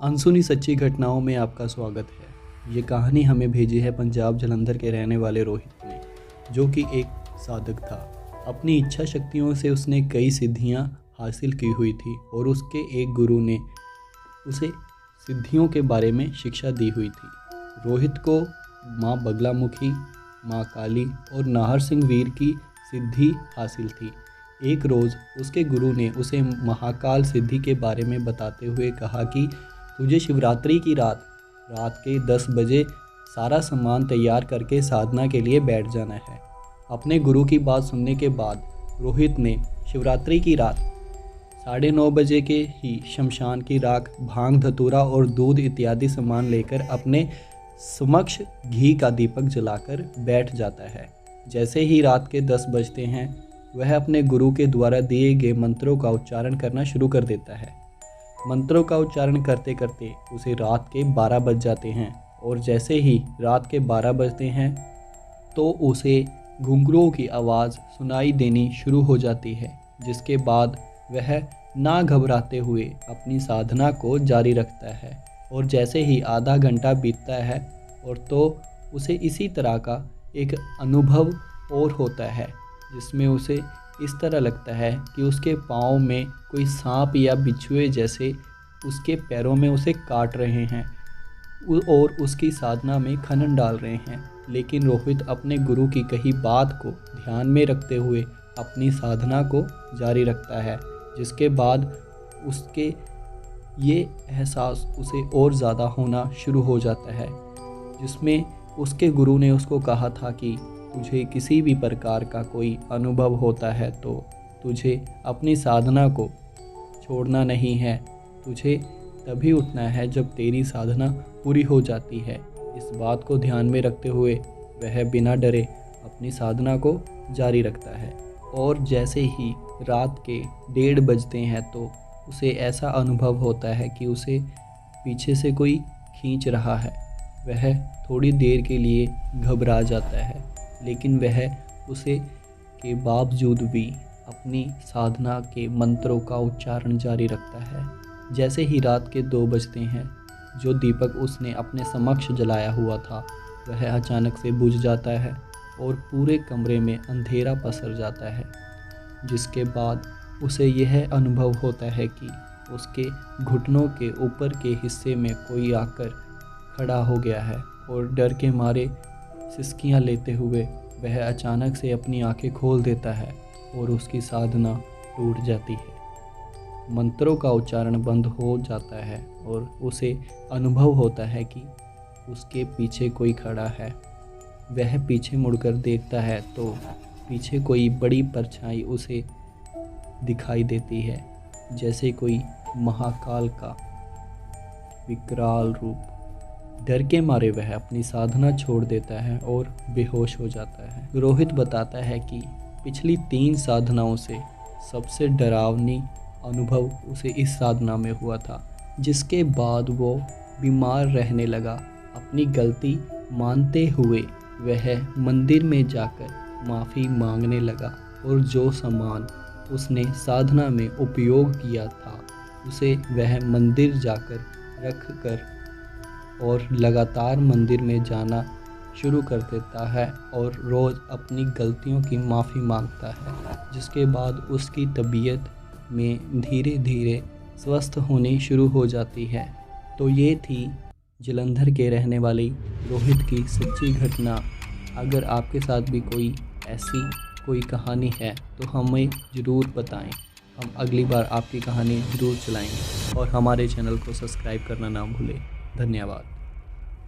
अनसुनी सच्ची घटनाओं में आपका स्वागत है। ये कहानी हमें भेजी है पंजाब जलंधर के रहने वाले रोहित ने, जो कि एक साधक था। अपनी इच्छा शक्तियों से उसने कई सिद्धियां हासिल की हुई थी और उसके एक गुरु ने उसे सिद्धियों के बारे में शिक्षा दी हुई थी। रोहित को माँ बगलामुखी, माँ काली और नाहर सिंह वीर की सिद्धि हासिल थी। एक रोज़ उसके गुरु ने उसे महाकाल सिद्धि के बारे में बताते हुए कहा कि तुझे शिवरात्रि की रात के 10 बजे सारा सामान तैयार करके साधना के लिए बैठ जाना है। अपने गुरु की बात सुनने के बाद रोहित ने शिवरात्रि की रात 9:30 बजे के ही शमशान की राख, भांग, धतूरा और दूध इत्यादि सामान लेकर अपने समक्ष घी का दीपक जलाकर बैठ जाता है। जैसे ही रात के 10 बजते हैं, वह अपने गुरु के द्वारा दिए गए मंत्रों का उच्चारण करना शुरू कर देता है। मंत्रों का उच्चारण करते करते उसे रात के 12 बज जाते हैं और जैसे ही रात के 12 बजते हैं तो उसे घुंघरूओं की आवाज़ सुनाई देनी शुरू हो जाती है, जिसके बाद वह ना घबराते हुए अपनी साधना को जारी रखता है। और जैसे ही आधा घंटा बीतता है और तो उसे इसी तरह का एक अनुभव और होता है, जिसमें उसे इस तरह लगता है कि उसके पाँव में कोई सांप या बिच्छुए जैसे उसके पैरों में उसे काट रहे हैं और उसकी साधना में खनन डाल रहे हैं। लेकिन रोहित अपने गुरु की कही बात को ध्यान में रखते हुए अपनी साधना को जारी रखता है, जिसके बाद उसके ये एहसास उसे और ज़्यादा होना शुरू हो जाता है, जिसमें उसके गुरु ने उसको कहा था कि तुझे किसी भी प्रकार का कोई अनुभव होता है तो तुझे अपनी साधना को छोड़ना नहीं है। तुझे तभी उठना है जब तेरी साधना पूरी हो जाती है। इस बात को ध्यान में रखते हुए वह बिना डरे अपनी साधना को जारी रखता है। और जैसे ही रात के 1:30 बजते हैं तो उसे ऐसा अनुभव होता है कि उसे पीछे से कोई खींच रहा है। वह थोड़ी देर के लिए घबरा जाता है, लेकिन वह उसे के बावजूद भी अपनी साधना के मंत्रों का उच्चारण जारी रखता है। जैसे ही रात के 2 बजते हैं, जो दीपक उसने अपने समक्ष जलाया हुआ था वह अचानक से बुझ जाता है और पूरे कमरे में अंधेरा पसर जाता है, जिसके बाद उसे यह अनुभव होता है कि उसके घुटनों के ऊपर के हिस्से में कोई आकर खड़ा हो गया है और डर के मारे सिसकियां लेते हुए वह अचानक से अपनी आंखें खोल देता है और उसकी साधना टूट जाती है। मंत्रों का उच्चारण बंद हो जाता है और उसे अनुभव होता है कि उसके पीछे कोई खड़ा है। वह पीछे मुड़कर देखता है तो पीछे कोई बड़ी परछाई उसे दिखाई देती है, जैसे कोई महाकाल का विकराल रूप। डर के मारे वह अपनी साधना छोड़ देता है और बेहोश हो जाता है। रोहित बताता है कि पिछली 3 साधनाओं से सबसे डरावनी अनुभव उसे इस साधना में हुआ था, जिसके बाद वो बीमार रहने लगा। अपनी गलती मानते हुए वह मंदिर में जाकर माफ़ी मांगने लगा और जो सामान उसने साधना में उपयोग किया था उसे वह मंदिर जाकर रख कर और लगातार मंदिर में जाना शुरू कर देता है और रोज़ अपनी गलतियों की माफ़ी मांगता है, जिसके बाद उसकी तबीयत में धीरे धीरे स्वस्थ होनी शुरू हो जाती है। तो ये थी जलंधर के रहने वाली रोहित की सच्ची घटना। अगर आपके साथ भी कोई ऐसी कोई कहानी है तो हमें ज़रूर बताएं। हम अगली बार आपकी कहानी ज़रूर चलाएंगे और हमारे चैनल को सब्सक्राइब करना ना भूलें। धन्यवाद।